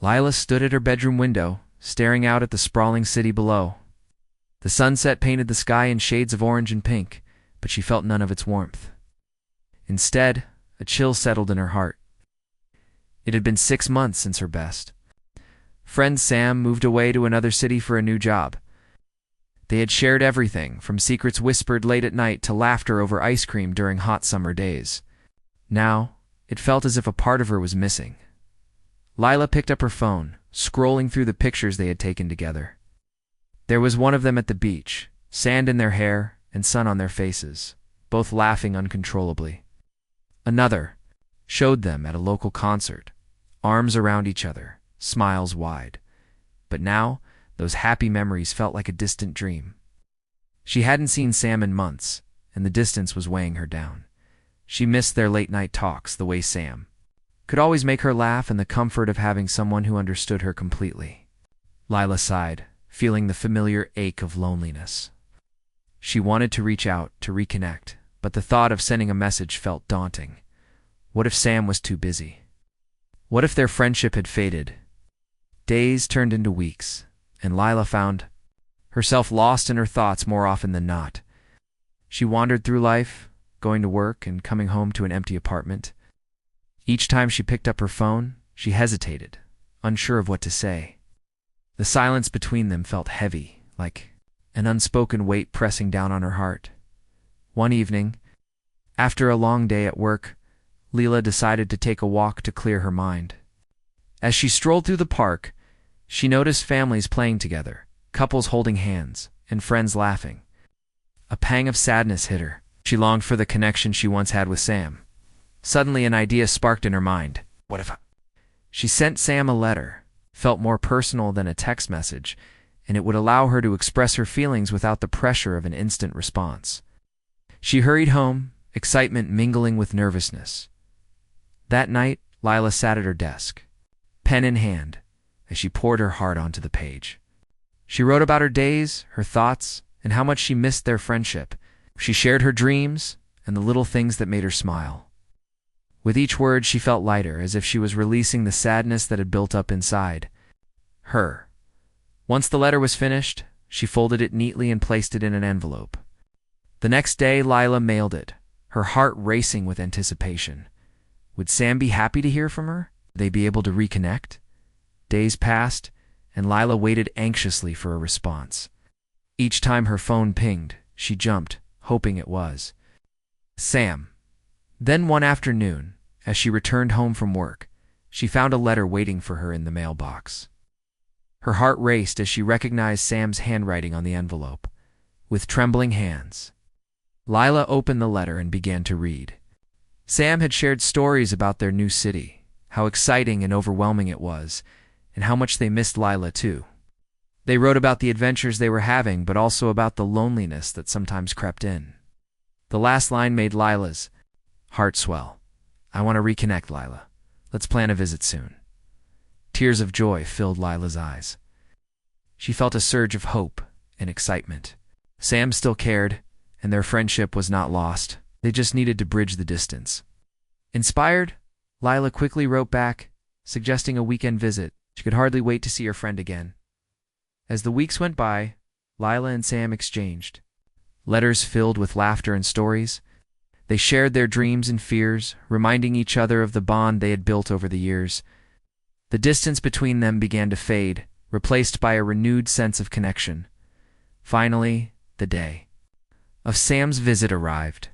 Lila stood at her bedroom window, staring out at the sprawling city below. The sunset painted the sky in shades of orange and pink, but she felt none of its warmth. Instead, a chill settled in her heart. It had been 6 months since her best friend Sam moved away to another city for a new job. They had shared everything, from secrets whispered late at night to laughter over ice cream during hot summer days. Now, it felt as if a part of her was missing. Lila picked up her phone, scrolling through the pictures they had taken together. There was one of them at the beach, sand in their hair and sun on their faces, both laughing uncontrollably. Another showed them at a local concert, arms around each other, smiles wide. But now, those happy memories felt like a distant dream. She hadn't seen Sam in months, and the distance was weighing her down. She missed their late-night talks, the way Sam could always make her laugh, and the comfort of having someone who understood her completely. Lila sighed, feeling the familiar ache of loneliness. She wanted to reach out, to reconnect, but the thought of sending a message felt daunting. What if Sam was too busy? What if their friendship had faded? Days turned into weeks, and Lila found herself lost in her thoughts more often than not. She wandered through life, going to work and coming home to an empty apartment. Each time she picked up her phone, she hesitated, unsure of what to say. The silence between them felt heavy, like an unspoken weight pressing down on her heart. One evening, after a long day at work, Lila decided to take a walk to clear her mind. As she strolled through the park, she noticed families playing together, couples holding hands, and friends laughing. A pang of sadness hit her. She longed for the connection she once had with Sam. Suddenly an idea sparked in her mind. What if she sent Sam a letter, felt more personal than a text message, and it would allow her to express her feelings without the pressure of an instant response. She hurried home, excitement mingling with nervousness. That night, Lila sat at her desk, pen in hand, as she poured her heart onto the page. She wrote about her days, her thoughts, and how much she missed their friendship. She shared her dreams and the little things that made her smile. With each word, she felt lighter, as if she was releasing the sadness that had built up inside her. Once the letter was finished, she folded it neatly and placed it in an envelope. The next day, Lila mailed it, her heart racing with anticipation. Would Sam be happy to hear from her? Would they be able to reconnect? Days passed, and Lila waited anxiously for a response. Each time her phone pinged, she jumped, hoping it was Sam. Then one afternoon, as she returned home from work, she found a letter waiting for her in the mailbox. Her heart raced as she recognized Sam's handwriting on the envelope. With trembling hands, Lila opened the letter and began to read. Sam had shared stories about their new city, how exciting and overwhelming it was, and how much they missed Lila too. They wrote about the adventures they were having, but also about the loneliness that sometimes crept in. The last line made Lila's heart swell. I want to reconnect, Lila. Let's plan a visit soon. Tears of joy filled Lila's eyes. She felt a surge of hope and excitement. Sam still cared, and their friendship was not lost. They just needed to bridge the distance. Inspired, Lila quickly wrote back, suggesting a weekend visit. She could hardly wait to see her friend again. As the weeks went by, Lila and Sam exchanged letters filled with laughter and stories. They shared their dreams and fears, reminding each other of the bond they had built over the years. The distance between them began to fade, replaced by a renewed sense of connection. Finally, the day of Sam's visit arrived.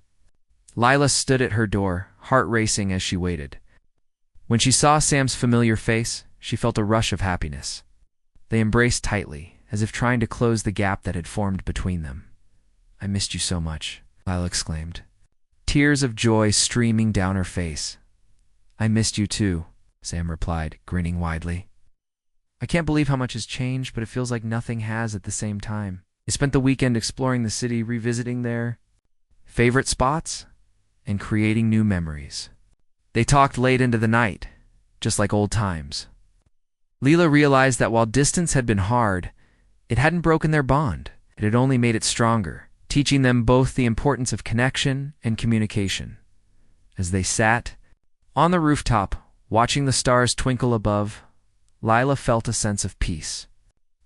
Lila stood at her door, heart racing as she waited. When she saw Sam's familiar face, she felt a rush of happiness. They embraced tightly, as if trying to close the gap that had formed between them. I missed you so much, Lila exclaimed, tears of joy streaming down her face. I missed you too, Sam replied, grinning widely. I can't believe how much has changed, but it feels like nothing has at the same time. They spent the weekend exploring the city, revisiting their favorite spots, and creating new memories. They talked late into the night, just like old times. Lila realized that while distance had been hard, it hadn't broken their bond. It had only made it stronger, teaching them both the importance of connection and communication. As they sat on the rooftop, watching the stars twinkle above, Lila felt a sense of peace.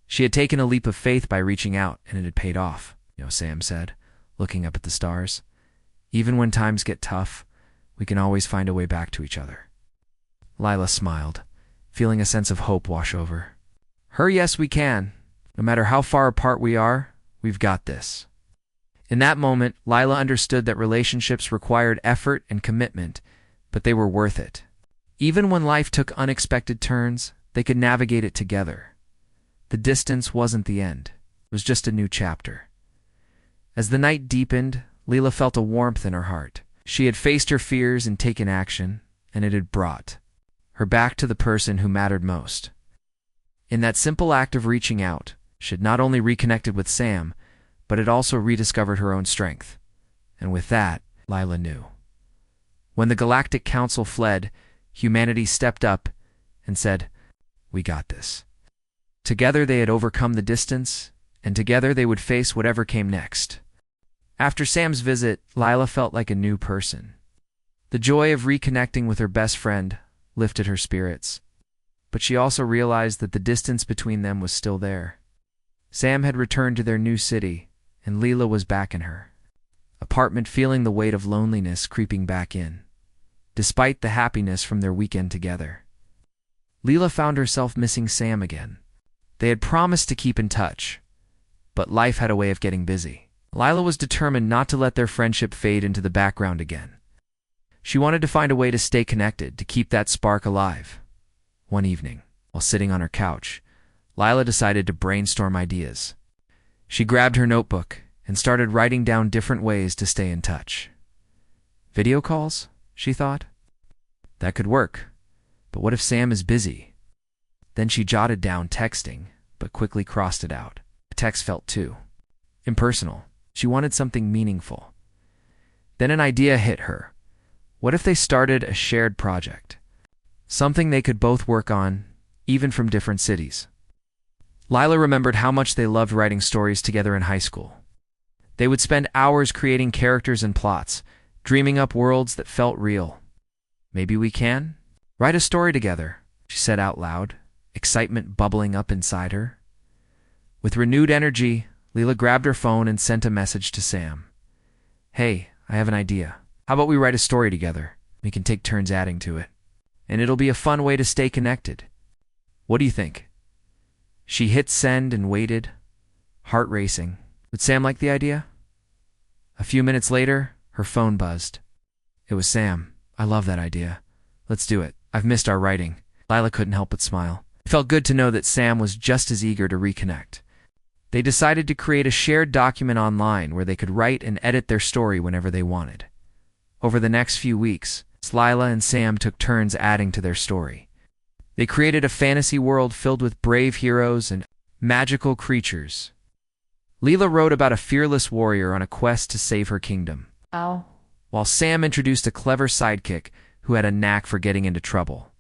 She had taken a leap of faith by reaching out, and it had paid off, Sam said, looking up at the stars. Even when times get tough, we can always find a way back to each other. Lila smiled, feeling a sense of hope wash over her. Yes, we can. No matter how far apart we are, we've got this. In that moment, Lila understood that relationships required effort and commitment, but they were worth it. Even when life took unexpected turns, they could navigate it together. The distance wasn't the end. It was just a new chapter. As the night deepened, Lila felt a warmth in her heart. She had faced her fears and taken action, and it had brought her back to the person who mattered most. In that simple act of reaching out, she had not only reconnected with Sam, but had also rediscovered her own strength. And with that, Lila knew. When the Galactic Council fled, humanity stepped up and said, "We got this." Together they had overcome the distance, and together they would face whatever came next. After Sam's visit, Lila felt like a new person. The joy of reconnecting with her best friend lifted her spirits, but she also realized that the distance between them was still there. Sam had returned to their new city, and Lila was back in her apartment, feeling the weight of loneliness creeping back in, despite the happiness from their weekend together. Lila found herself missing Sam again. They had promised to keep in touch, but life had a way of getting busy. Lila was determined not to let their friendship fade into the background again. She wanted to find a way to stay connected, to keep that spark alive. One evening, while sitting on her couch, Lila decided to brainstorm ideas. She grabbed her notebook and started writing down different ways to stay in touch. Video calls, she thought. That could work, but what if Sam is busy? Then she jotted down texting, but quickly crossed it out. The text felt too impersonal. She wanted something meaningful. Then an idea hit her. What if they started a shared project? Something they could both work on, even from different cities. Lila remembered how much they loved writing stories together in high school. They would spend hours creating characters and plots, dreaming up worlds that felt real. Maybe we can write a story together, she said out loud, excitement bubbling up inside her. With renewed energy, Lila grabbed her phone and sent a message to Sam. "Hey, I have an idea. How about we write a story together? We can take turns adding to it. And it'll be a fun way to stay connected. What do you think?" She hit send and waited, heart racing. Would Sam like the idea? A few minutes later, her phone buzzed. It was Sam. "I love that idea. Let's do it. I've missed our writing." Lila couldn't help but smile. It felt good to know that Sam was just as eager to reconnect. They decided to create a shared document online where they could write and edit their story whenever they wanted. Over the next few weeks, Lila and Sam took turns adding to their story. They created a fantasy world filled with brave heroes and magical creatures. Lila wrote about a fearless warrior on a quest to save her kingdom, while Sam introduced a clever sidekick who had a knack for getting into trouble.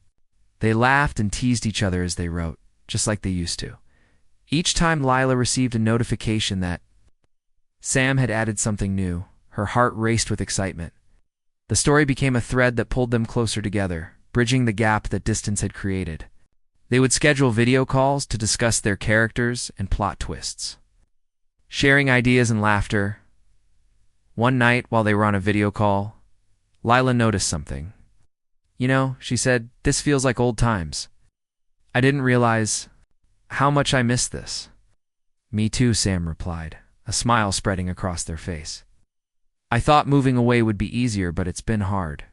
They laughed and teased each other as they wrote, just like they used to. Each time Lila received a notification that Sam had added something new, her heart raced with excitement. The story became a thread that pulled them closer together, bridging the gap that distance had created. They would schedule video calls to discuss their characters and plot twists, sharing ideas and laughter. One night, while they were on a video call, Lila noticed something. She said, "This feels like old times. I didn't realize how much I missed this." "Me too," Sam replied, a smile spreading across their face. "I thought moving away would be easier, but it's been hard.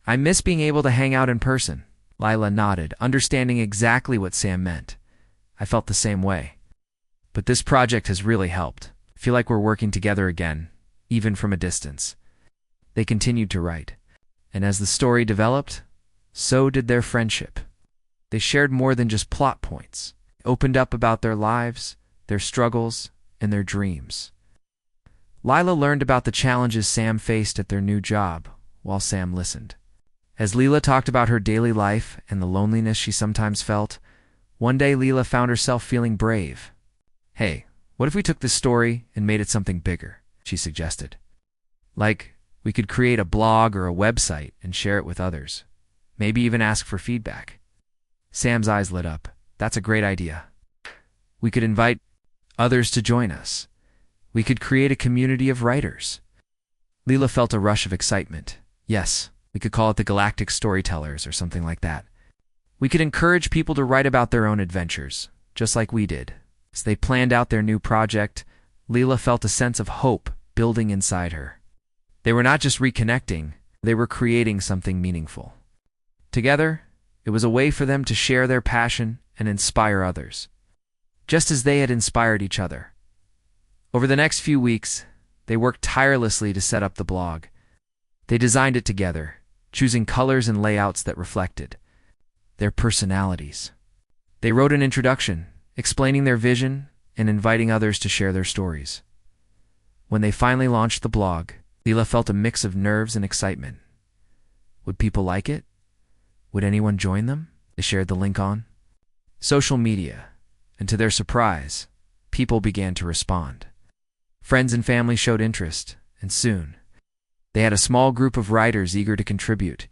I miss being able to hang out in person." Lila nodded, understanding exactly what Sam meant. "I felt the same way. But this project has really helped. I feel like we're working together again, even from a distance." They continued to write, and as the story developed, so did their friendship. They shared more than just plot points, opened up about their lives, their struggles, and their dreams. Lila learned about the challenges Sam faced at their new job, while Sam listened. As Lila talked about her daily life and the loneliness she sometimes felt, one day Lila found herself feeling brave. "Hey, what if we took this story and made it something bigger?" she suggested. "Like, we could create a blog or a website and share it with others. Maybe even ask for feedback." Sam's eyes lit up. That's a great idea. We could invite others to join us. We could create a community of writers. Leela felt a rush of excitement. Yes, we could call it the Galactic Storytellers or something like that. We could encourage people to write about their own adventures, just like we did. As they planned out their new project, Leela felt a sense of hope building inside her. They were not just reconnecting, they were creating something meaningful. Together, it was a way for them to share their passion and inspire others, just as they had inspired each other. Over the next few weeks, they worked tirelessly to set up the blog. They designed it together, choosing colors and layouts that reflected their personalities. They wrote an introduction, explaining their vision and inviting others to share their stories. When they finally launched the blog, Leela felt a mix of nerves and excitement. Would people like it? Would anyone join them? They shared the link on social media, and to their surprise, people began to respond. Friends and family showed interest, and soon, they had a small group of writers eager to contribute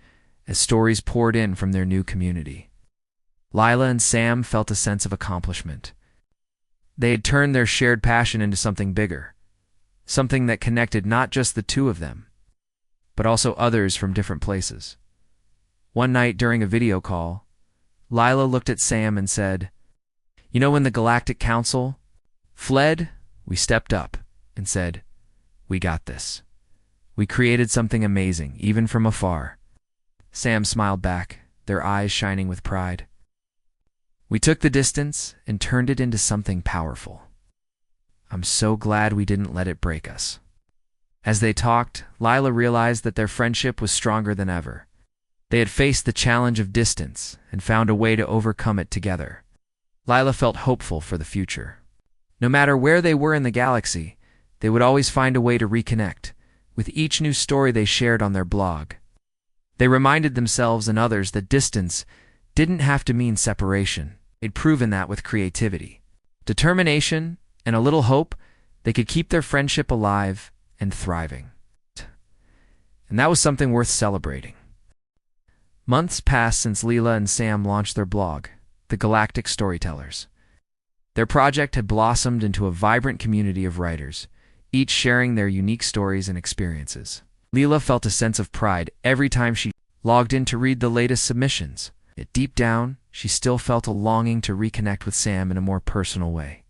as stories poured in from their new community. Lila and Sam felt a sense of accomplishment. They had turned their shared passion into something bigger, something that connected not just the two of them, but also others from different places. One night during a video call, Lila looked at Sam and said, "You know, when the Galactic Council fled, we stepped up and said, 'We got this.' We created something amazing, even from afar." Sam smiled back, their eyes shining with pride. "We took the distance and turned it into something powerful. I'm so glad we didn't let it break us." As they talked, Lila realized that their friendship was stronger than ever. They had faced the challenge of distance and found a way to overcome it together. Lila felt hopeful for the future. No matter where they were in the galaxy, they would always find a way to reconnect, with each new story they shared on their blog. They reminded themselves and others that distance didn't have to mean separation. They'd proven that with creativity, determination, and a little hope, they could keep their friendship alive and thriving. And that was something worth celebrating. Months passed since Leela and Sam launched their blog, The Galactic Storytellers. Their project had blossomed into a vibrant community of writers, each sharing their unique stories and experiences. Leela felt a sense of pride every time she logged in to read the latest submissions. Yet deep down, she still felt a longing to reconnect with Sam in a more personal way.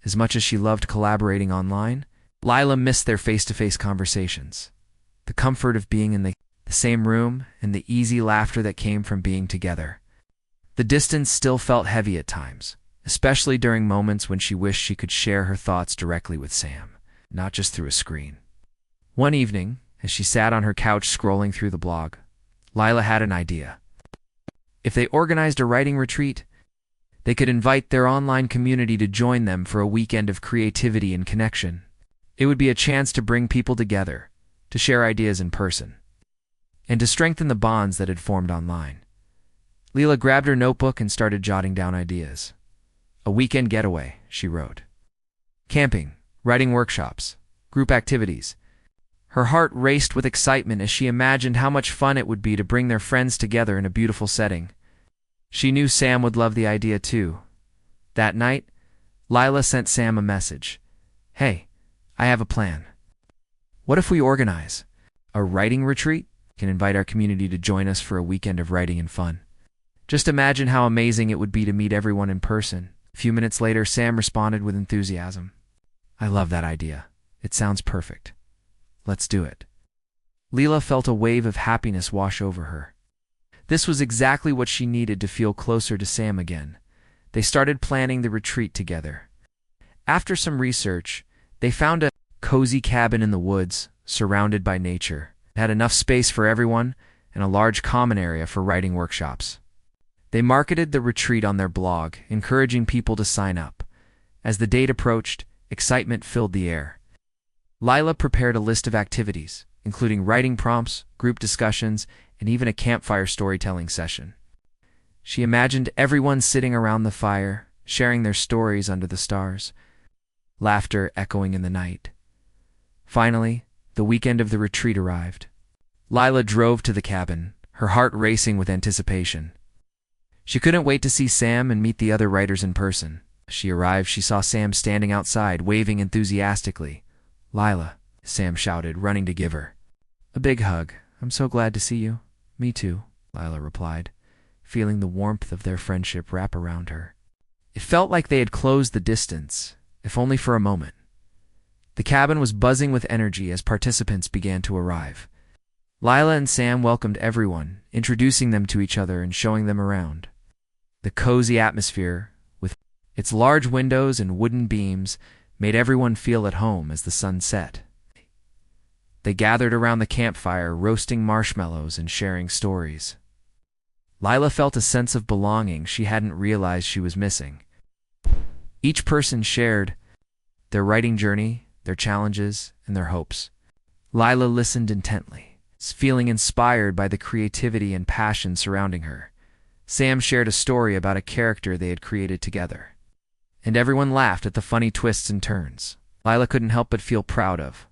As much as she loved collaborating online, Lila missed their face-to-face conversations, the comfort of being in the same room, and the easy laughter that came from being together. The distance still felt heavy at times, especially during moments when she wished she could share her thoughts directly with Sam, not just through a screen. One evening, as she sat on her couch scrolling through the blog, Lila had an idea. If they organized a writing retreat, they could invite their online community to join them for a weekend of creativity and connection. It would be a chance to bring people together, to share ideas in person, and to strengthen the bonds that had formed online. Leela grabbed her notebook and started jotting down ideas. A weekend getaway, she wrote. Camping, writing workshops, group activities. Her heart raced with excitement as she imagined how much fun it would be to bring their friends together in a beautiful setting. She knew Sam would love the idea too. That night, Lila sent Sam a message. "Hey, I have a plan. What if we organize a writing retreat? Can invite our community to join us for a weekend of writing and fun. Just imagine how amazing it would be to meet everyone in person." A few minutes later, Sam responded with enthusiasm. "I love that idea. It sounds perfect. Let's do it." Leela felt a wave of happiness wash over her. This was exactly what she needed to feel closer to Sam again. They started planning the retreat together. After some research, they found a cozy cabin in the woods, surrounded by nature. It had enough space for everyone and a large common area for writing workshops. They marketed the retreat on their blog, encouraging people to sign up. As the date approached, excitement filled the air. Lila prepared a list of activities, including writing prompts, group discussions, and even a campfire storytelling session. She imagined everyone sitting around the fire, sharing their stories under the stars, laughter echoing in the night. Finally, the weekend of the retreat arrived. Lila drove to the cabin, her heart racing with anticipation. She couldn't wait to see Sam and meet the other writers in person. As she arrived, she saw Sam standing outside, waving enthusiastically. "Lila," Sam shouted, running to give her a big hug. "I'm so glad to see you." "Me too," Lila replied, feeling the warmth of their friendship wrap around her. It felt like they had closed the distance, if only for a moment. The cabin was buzzing with energy as participants began to arrive. Lila and Sam welcomed everyone, introducing them to each other and showing them around. The cozy atmosphere, with its large windows and wooden beams, made everyone feel at home as the sun set. They gathered around the campfire, roasting marshmallows and sharing stories. Lila felt a sense of belonging she hadn't realized she was missing. Each person shared their writing journey, their challenges, and their hopes. Lila listened intently, feeling inspired by the creativity and passion surrounding her. Sam shared a story about a character they had created together, and everyone laughed at the funny twists and turns. Lila couldn't help but feel proud of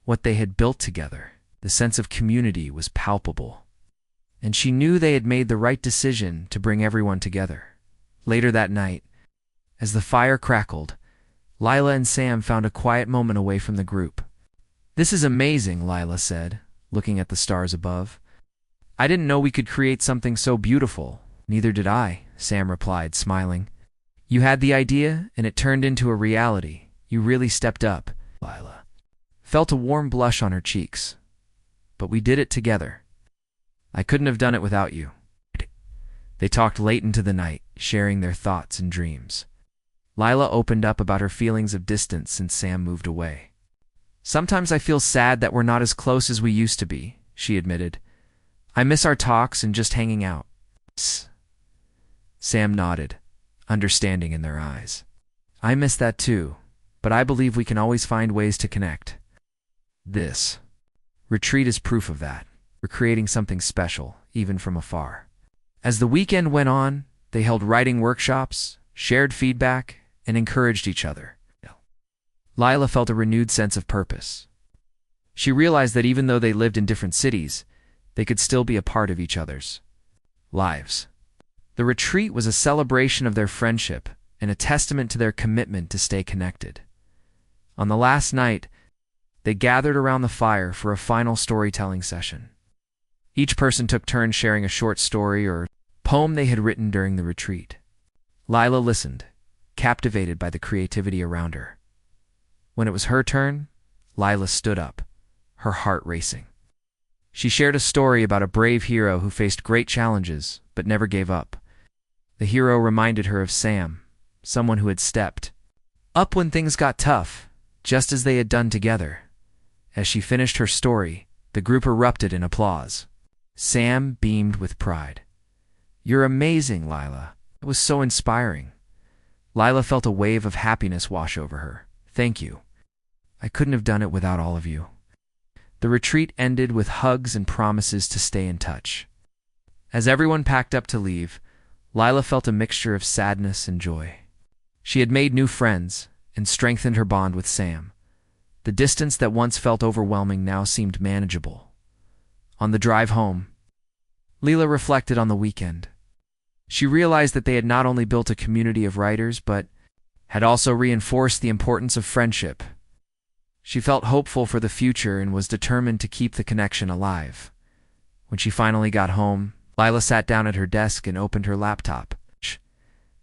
what they had built together. The sense of community was palpable, and she knew they had made the right decision to bring everyone together. Later that night, as the fire crackled, Lila and Sam found a quiet moment away from the group. "This is amazing," Lila said, looking at the stars above. "I didn't know we could create something so beautiful." "Neither did I," Sam replied, smiling. "You had the idea, and it turned into a reality. You really stepped up." Lila felt a warm blush on her cheeks. "But we did it together. I couldn't have done it without you." They talked late into the night, sharing their thoughts and dreams. Lila opened up about her feelings of distance since Sam moved away. "Sometimes I feel sad that we're not as close as we used to be," she admitted. "I miss our talks and just hanging out." Sam nodded, understanding in their eyes. "I miss that too, but I believe we can always find ways to connect. This retreat is proof of that. We're creating something special, even from afar." As the weekend went on, they held writing workshops, shared feedback, and encouraged each other. Lila felt a renewed sense of purpose. She realized that even though they lived in different cities, they could still be a part of each other's lives. The retreat was a celebration of their friendship and a testament to their commitment to stay connected. On the last night, they gathered around the fire for a final storytelling session. Each person took turns sharing a short story or poem they had written during the retreat. Lila listened, captivated by the creativity around her. When it was her turn, Lila stood up, her heart racing. She shared a story about a brave hero who faced great challenges but never gave up. The hero reminded her of Sam, someone who had stepped up when things got tough, just as they had done together. As she finished her story, the group erupted in applause. Sam beamed with pride. "You're amazing, Lila. It was so inspiring." Lila felt a wave of happiness wash over her. "Thank you. I couldn't have done it without all of you." The retreat ended with hugs and promises to stay in touch. As everyone packed up to leave, Lila felt a mixture of sadness and joy. She had made new friends and strengthened her bond with Sam. The distance that once felt overwhelming now seemed manageable. On the drive home, Lila reflected on the weekend. She realized that they had not only built a community of writers, but had also reinforced the importance of friendship. She felt hopeful for the future and was determined to keep the connection alive. When she finally got home, Lila sat down at her desk and opened her laptop.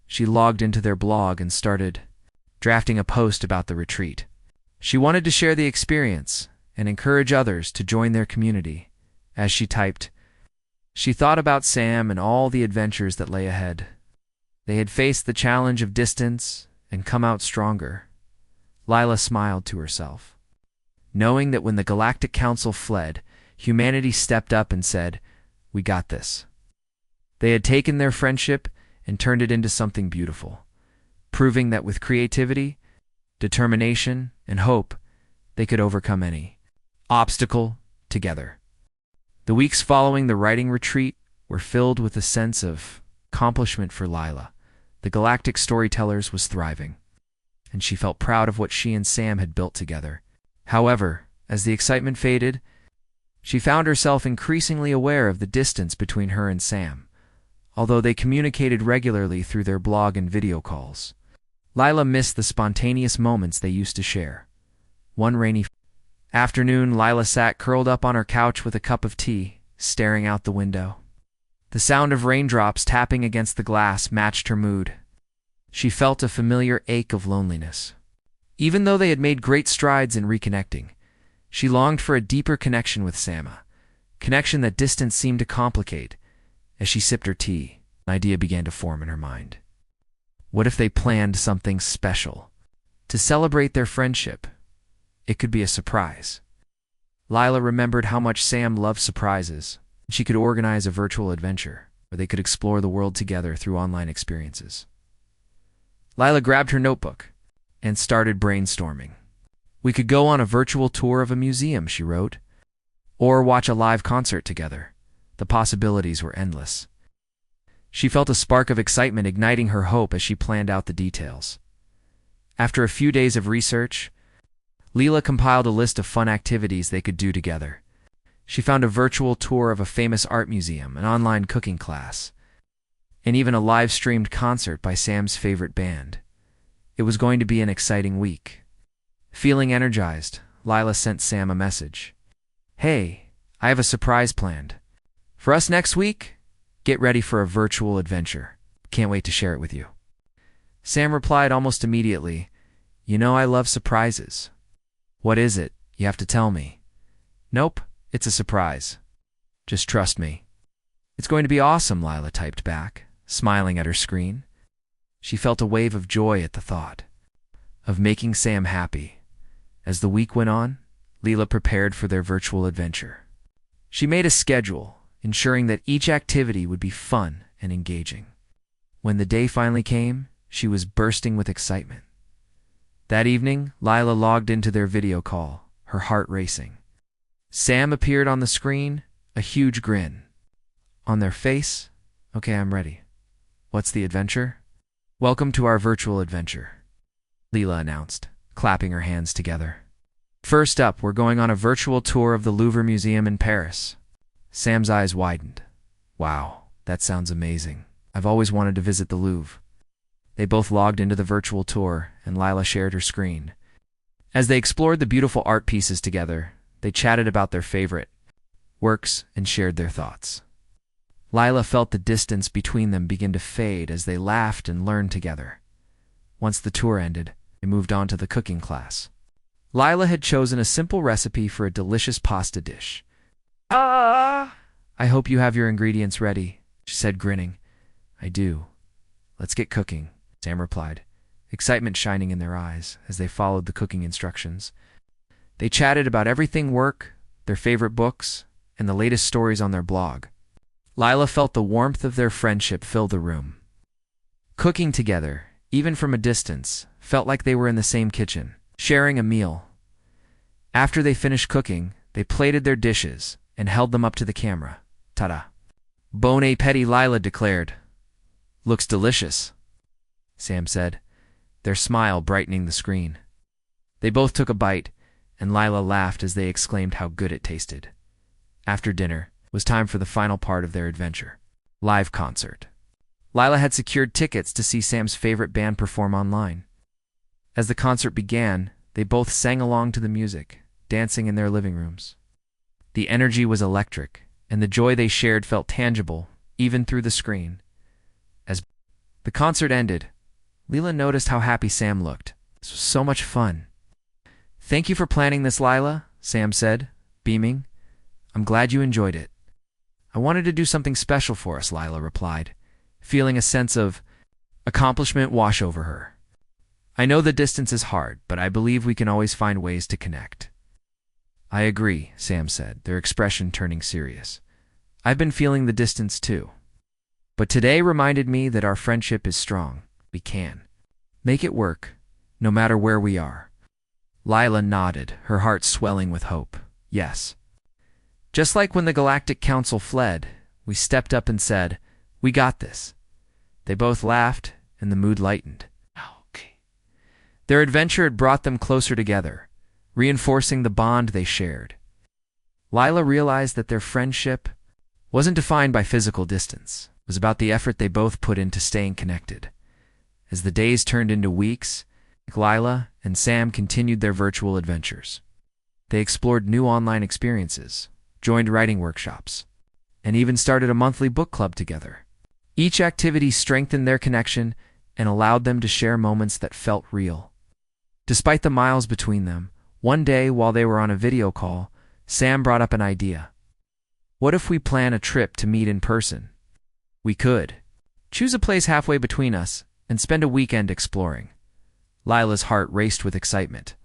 She logged into their blog and started drafting a post about the retreat. She wanted to share the experience and encourage others to join their community. As she typed, she thought about Sam and all the adventures that lay ahead. They had faced the challenge of distance and come out stronger. Lila smiled to herself, knowing that when the Galactic Council fled, humanity stepped up and said, "We got this." They had taken their friendship and turned it into something beautiful, proving that with creativity, determination, and hope, they could overcome any obstacle together. The weeks following the writing retreat were filled with a sense of accomplishment for Lila. The Galactic Storytellers was thriving, and she felt proud of what she and Sam had built together. However, as the excitement faded, she found herself increasingly aware of the distance between her and Sam. although they communicated regularly through their blog and video calls. Lila missed the spontaneous moments they used to share. One rainy afternoon, Lila sat curled up on her couch with a cup of tea, staring out the window. The sound of raindrops tapping against the glass matched her mood. She felt a familiar ache of loneliness. Even though they had made great strides in reconnecting, she longed for a deeper connection with Sam, a connection that distance seemed to complicate. As she sipped her tea, an idea began to form in her mind. What if they planned something special to celebrate their friendship? It could be a surprise. Lila remembered how much Sam loved surprises. She could organize a virtual adventure where they could explore the world together through online experiences. Lila grabbed her notebook and started brainstorming. We could go on a virtual tour of a museum, she wrote, or watch a live concert together. The possibilities were endless. She felt a spark of excitement igniting her hope as she planned out the details. After a few days of research, Lila compiled a list of fun activities they could do together. She found a virtual tour of a famous art museum, an online cooking class, and even a live-streamed concert by Sam's favorite band. It was going to be an exciting week. Feeling energized, Lila sent Sam a message. "Hey, I have a surprise planned. For us next week, get ready for a virtual adventure. Can't wait to share it with you." Sam replied almost immediately, "You know I love surprises." "What is it? You have to tell me." "Nope, it's a surprise. Just trust me." "It's going to be awesome," Lila typed back, smiling at her screen. She felt a wave of joy at the thought of making Sam happy. As the week went on, Lila prepared for their virtual adventure. She made a schedule, ensuring that each activity would be fun and engaging. When the day finally came, she was bursting with excitement. That evening, Lila logged into their video call, her heart racing. Sam appeared on the screen, a huge grin on their face. "Okay, I'm ready. What's the adventure?" "Welcome to our virtual adventure," Lila announced, clapping her hands together. "First up, we're going on a virtual tour of the Louvre Museum in Paris." Sam's eyes widened. "Wow, that sounds amazing. I've always wanted to visit the Louvre." They both logged into the virtual tour, and Lila shared her screen. As they explored the beautiful art pieces together, they chatted about their favorite works and shared their thoughts. Lila felt the distance between them begin to fade as they laughed and learned together. Once the tour ended, they moved on to the cooking class. Lila had chosen a simple recipe for a delicious pasta dish. "I hope you have your ingredients ready," she said, grinning. "I do. Let's get cooking," Sam replied, excitement shining in their eyes as they followed the cooking instructions. They chatted about everything work, their favorite books, and the latest stories on their blog. Lila felt the warmth of their friendship fill the room. Cooking together, even from a distance, felt like they were in the same kitchen, sharing a meal. After they finished cooking, they plated their dishes and held them up to the camera. "Ta-da! Bon appétit," Lila declared. "Looks delicious," Sam said, their smile brightening the screen. They both took a bite, and Lila laughed as they exclaimed how good it tasted. After dinner, it was time for the final part of their adventure, live concert. Lila had secured tickets to see Sam's favorite band perform online. As the concert began, they both sang along to the music, dancing in their living rooms. The energy was electric, and the joy they shared felt tangible, even through the screen. As the concert ended, Lila noticed how happy Sam looked. This was so much fun. "Thank you for planning this, Lila," Sam said, beaming. "I'm glad you enjoyed it." "I wanted to do something special for us," Lila replied, feeling a sense of accomplishment wash over her. "I know the distance is hard, but I believe we can always find ways to connect." "I agree," Sam said, their expression turning serious. "I've been feeling the distance too. But today reminded me that our friendship is strong. We can make it work, no matter where we are." Lila nodded, her heart swelling with hope. "Yes. Just like when the Galactic Council fled, we stepped up and said, 'We got this.'" They both laughed, and the mood lightened. Okay. Their adventure had brought them closer together, reinforcing the bond they shared. Lila realized that their friendship wasn't defined by physical distance. was about the effort they both put into staying connected. As the days turned into weeks, Lila and Sam continued their virtual adventures. They explored new online experiences, joined writing workshops, and even started a monthly book club together. Each activity strengthened their connection and allowed them to share moments that felt real. Despite the miles between them, one day while they were on a video call, Sam brought up an idea. What if we plan a trip to meet in person? We could choose a place halfway between us and spend a weekend exploring. Lila's heart raced with excitement.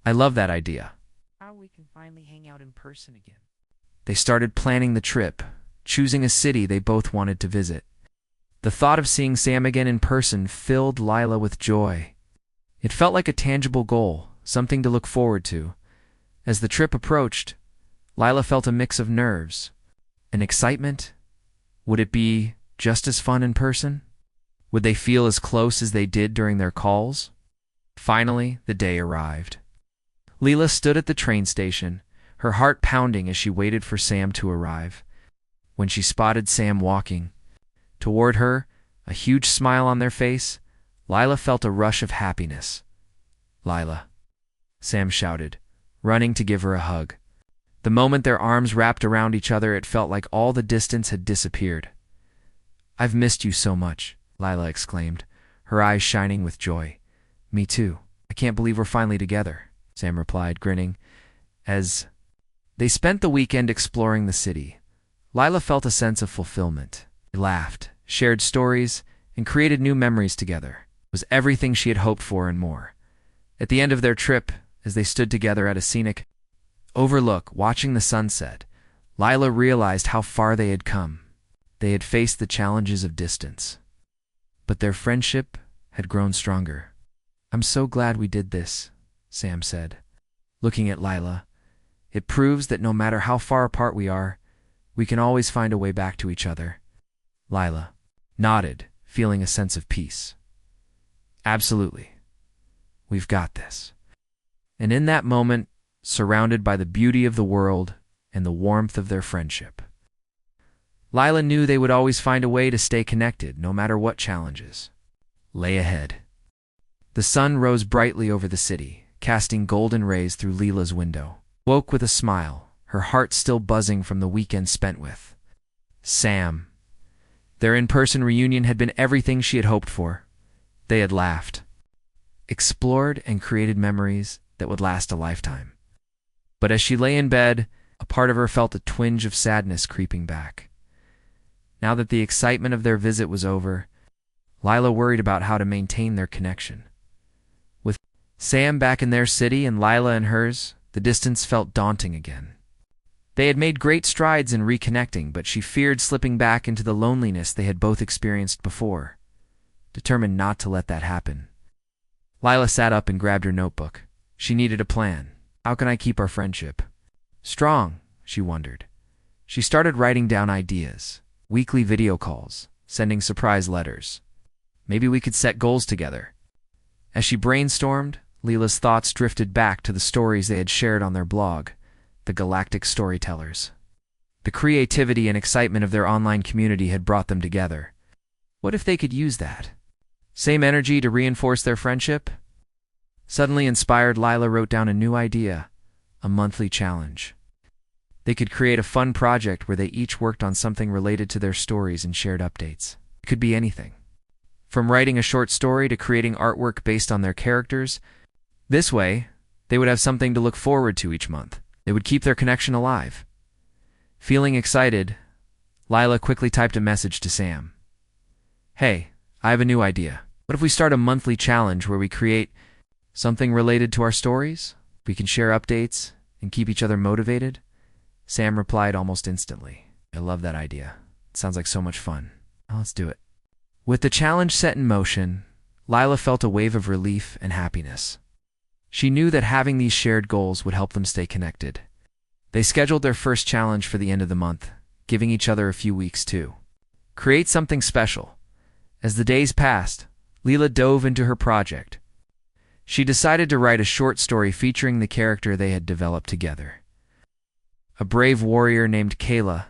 I love that idea. How we can finally hang out in person again. They started planning the trip, choosing a city they both wanted to visit. The thought of seeing Sam again in person filled Lila with joy. It felt like a tangible goal, something to look forward to. As the trip approached, Lila felt a mix of nerves and excitement. Would it be just as fun in person? Would they feel as close as they did during their calls? Finally, the day arrived. Lila stood at the train station, her heart pounding as she waited for Sam to arrive. When she spotted Sam walking toward her, a huge smile on their face, Lila felt a rush of happiness. Lila, Sam shouted, running to give her a hug. The moment their arms wrapped around each other, it felt like all the distance had disappeared. I've missed you so much, Lila exclaimed, her eyes shining with joy. Me too. I can't believe we're finally together, Sam replied, grinning. As they spent the weekend exploring the city, Lila felt a sense of fulfillment. They laughed, shared stories, and created new memories together. It was everything she had hoped for and more. At the end of their trip, as they stood together at a scenic overlook watching the sunset, Lila realized how far they had come. They had faced the challenges of distance, but their friendship had grown stronger. I'm so glad we did this, Sam said, looking at Lila. It proves that no matter how far apart we are, we can always find a way back to each other. Lila nodded, feeling a sense of peace. Absolutely. We've got this. And in that moment, surrounded by the beauty of the world and the warmth of their friendship, Lila knew they would always find a way to stay connected, no matter what challenges lay ahead. The sun rose brightly over the city, casting golden rays through Lila's window. Woke with a smile, her heart still buzzing from the weekend spent with Sam. Their in-person reunion had been everything she had hoped for. They had laughed, explored, and created memories that would last a lifetime. But as she lay in bed, a part of her felt a twinge of sadness creeping back. Now that the excitement of their visit was over, Lila worried about how to maintain their connection. With Sam back in their city and Lila in hers, the distance felt daunting again. They had made great strides in reconnecting, but she feared slipping back into the loneliness they had both experienced before. Determined not to let that happen, Lila sat up and grabbed her notebook. She needed a plan. How can I keep our friendship strong? She wondered. She started writing down ideas. Weekly video calls, sending surprise letters. Maybe we could set goals together. As she brainstormed, Lila's thoughts drifted back to the stories they had shared on their blog, the Galactic Storytellers. The creativity and excitement of their online community had brought them together. What if they could use that same energy to reinforce their friendship? Suddenly inspired, Lila wrote down a new idea, a monthly challenge. They could create a fun project where they each worked on something related to their stories and shared updates. It could be anything, from writing a short story to creating artwork based on their characters. This way, they would have something to look forward to each month. They would keep their connection alive. Feeling excited, Lila quickly typed a message to Sam. Hey, I have a new idea. What if we start a monthly challenge where we create something related to our stories? We can share updates and keep each other motivated. Sam replied almost instantly. I love that idea. It sounds like so much fun. Now let's do it. With the challenge set in motion, Lila felt a wave of relief and happiness. She knew that having these shared goals would help them stay connected. They scheduled their first challenge for the end of the month, giving each other a few weeks to create something special. As the days passed, Lila dove into her project. She decided to write a short story featuring the character they had developed together, a brave warrior named Kayla.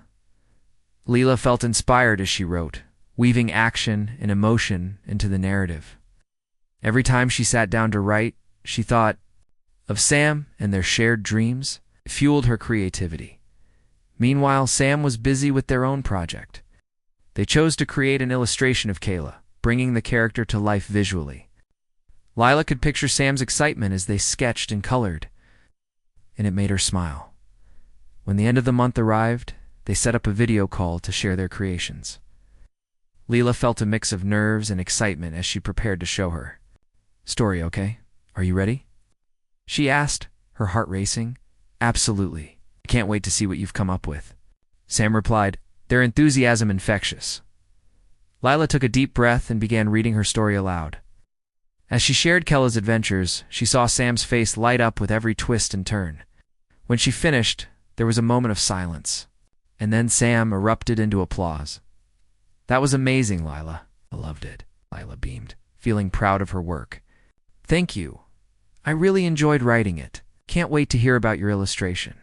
Lila felt inspired as she wrote, weaving action and emotion into the narrative. Every time she sat down to write, she thought of Sam and their shared dreams. It fueled her creativity. Meanwhile, Sam was busy with their own project. They chose to create an illustration of Kayla, bringing the character to life visually. Lila could picture Sam's excitement as they sketched and colored, and it made her smile. When the end of the month arrived, they set up a video call to share their creations. Lila felt a mix of nerves and excitement as she prepared to show her story. Okay, are you ready? She asked, her heart racing. Absolutely. I can't wait to see what you've come up with. Sam replied, their enthusiasm infectious. Lila took a deep breath and began reading her story aloud. As she shared Kayla's adventures, she saw Sam's face light up with every twist and turn. When she finished, there was a moment of silence, and then Sam erupted into applause. That was amazing, Lila. I loved it. Lila beamed, feeling proud of her work. Thank you. I really enjoyed writing it. Can't wait to hear about your illustration.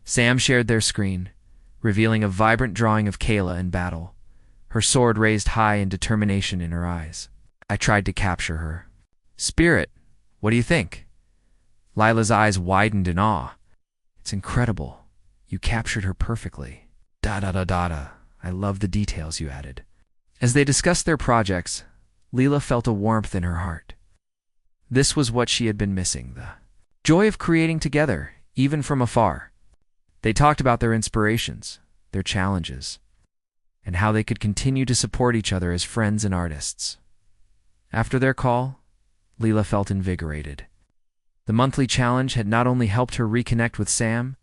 Sam shared their screen, revealing a vibrant drawing of Kayla in battle, her sword raised high and determination in her eyes. I tried to capture her spirit. What do you think? Lila's eyes widened in awe. It's incredible. You captured her perfectly. Da-da-da-da-da. I love the details you added. As they discussed their projects, Lila felt a warmth in her heart. This was what she had been missing, the joy of creating together, even from afar. They talked about their inspirations, their challenges, and how they could continue to support each other as friends and artists. After their call, Lila felt invigorated. The monthly challenge had not only helped her reconnect with Sam,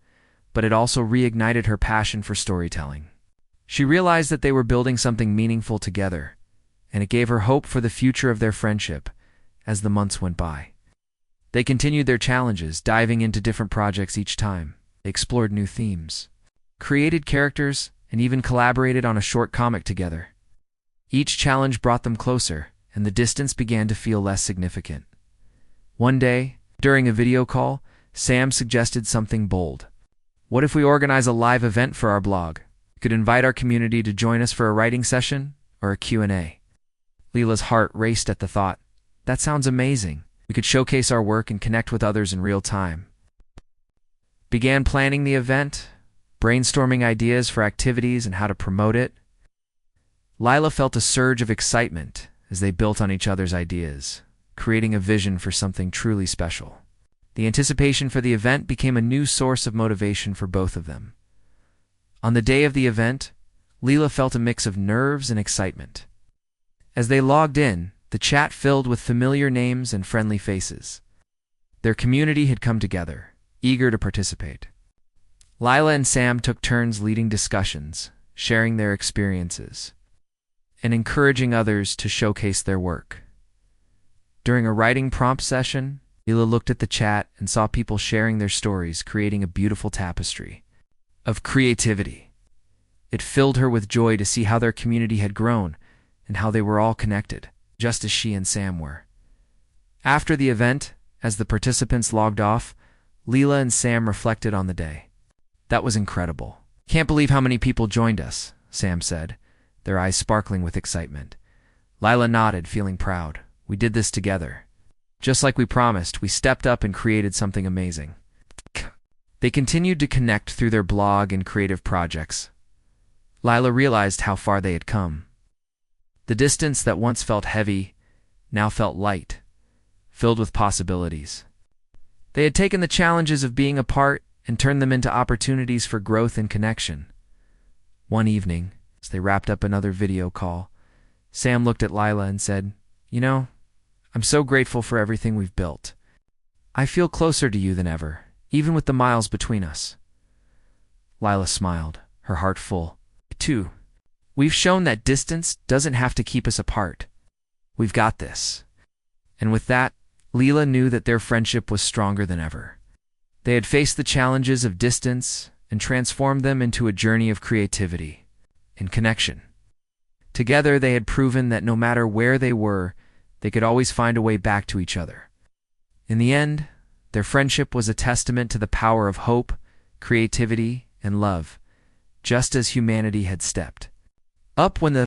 but it also reignited her passion for storytelling. She realized that they were building something meaningful together, and it gave her hope for the future of their friendship as the months went by. They continued their challenges, diving into different projects each time. They explored new themes, created characters, and even collaborated on a short comic together. Each challenge brought them closer, and the distance began to feel less significant. One day, during a video call, Sam suggested something bold. What if we organize a live event for our blog? We could invite our community to join us for a writing session or a Q&A. Lila's heart raced at the thought. That sounds amazing. We could showcase our work and connect with others in real time. Began planning the event, brainstorming ideas for activities and how to promote it. Lila felt a surge of excitement as they built on each other's ideas, creating a vision for something truly special. The anticipation for the event became a new source of motivation for both of them. On the day of the event, Lila felt a mix of nerves and excitement. As they logged in, the chat filled with familiar names and friendly faces. Their community had come together, eager to participate. Lila and Sam took turns leading discussions, sharing their experiences, and encouraging others to showcase their work. During a writing prompt session, Lila looked at the chat and saw people sharing their stories, creating a beautiful tapestry of creativity. It filled her with joy to see how their community had grown and how they were all connected, just as she and Sam were. After the event, as the participants logged off, Lila and Sam reflected on the day. That was incredible. Can't believe how many people joined us, Sam said, their eyes sparkling with excitement. Lila nodded, feeling proud. We did this together. Just like we promised, we stepped up and created something amazing. They continued to connect through their blog and creative projects. Lila realized how far they had come. The distance that once felt heavy now felt light, filled with possibilities. They had taken the challenges of being apart and turned them into opportunities for growth and connection. One evening, as they wrapped up another video call, Sam looked at Lila and said, "You know, I'm so grateful for everything we've built. I feel closer to you than ever, even with the miles between us." Lila smiled, her heart full. "Too. We've shown that distance doesn't have to keep us apart. We've got this." And with that, Lila knew that their friendship was stronger than ever. They had faced the challenges of distance and transformed them into a journey of creativity and connection. Together, they had proven that no matter where they were, they could always find a way back to each other. In the end, their friendship was a testament to the power of hope, creativity, and love, just as humanity had stepped up when the